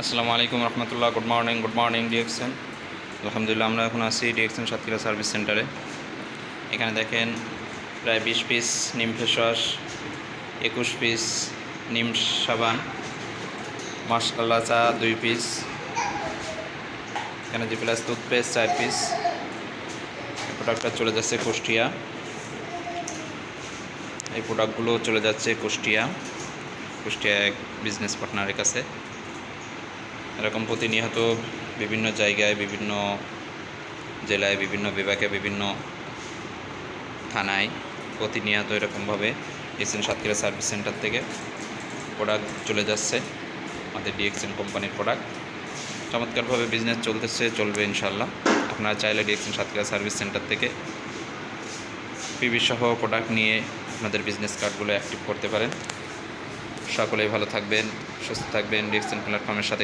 আসসালামু আলাইকুম রহমতুল্লাহ। Good morning DXN. আলহামদুলিল্লাহ, আমরা এখন আছি ডিএক্সএন সাতক্ষীরা সার্ভিস সেন্টারে। এখানে দেখেন প্রায় 20 পিস নিম ফেস ওয়াশ, 21 পিস নিম সাবান, মশলা চা 2 পিস, এখানে জি প্লাস টুথপেস্ট 4 পিস। এই প্রোডাক্টটা চলে যাচ্ছে কুষ্টিয়া। এই প্রোডাক্টগুলো চলে যাচ্ছে কুষ্টিয়া এক বিজনেস পার্টনারের কাছে। এরকম প্রতিনিয়ত বিভিন্ন জায়গায়, বিভিন্ন জেলায়, বিভিন্ন বিভাগে, বিভিন্ন থানায় প্রতিনিয়ত এরকমভাবে এসএন সাতক্ষীরা সার্ভিস সেন্টার থেকে প্রোডাক্ট চলে যাচ্ছে। আমাদের ডিএক্সএন কোম্পানির প্রোডাক্ট চমৎকারভাবে বিজনেস চলবে ইনশাল্লাহ। আপনারা চাইলে ডিএক্সএন সাতক্ষীরা সার্ভিস সেন্টার থেকে পিবি সহ প্রোডাক্ট নিয়ে আপনাদের বিজনেস কার্ডগুলো অ্যাক্টিভ করতে পারেন। সকলেই ভালো থাকবেন, সুস্থ থাকবেন। ডিএক্সএন প্ল্যাটফর্মের সাথে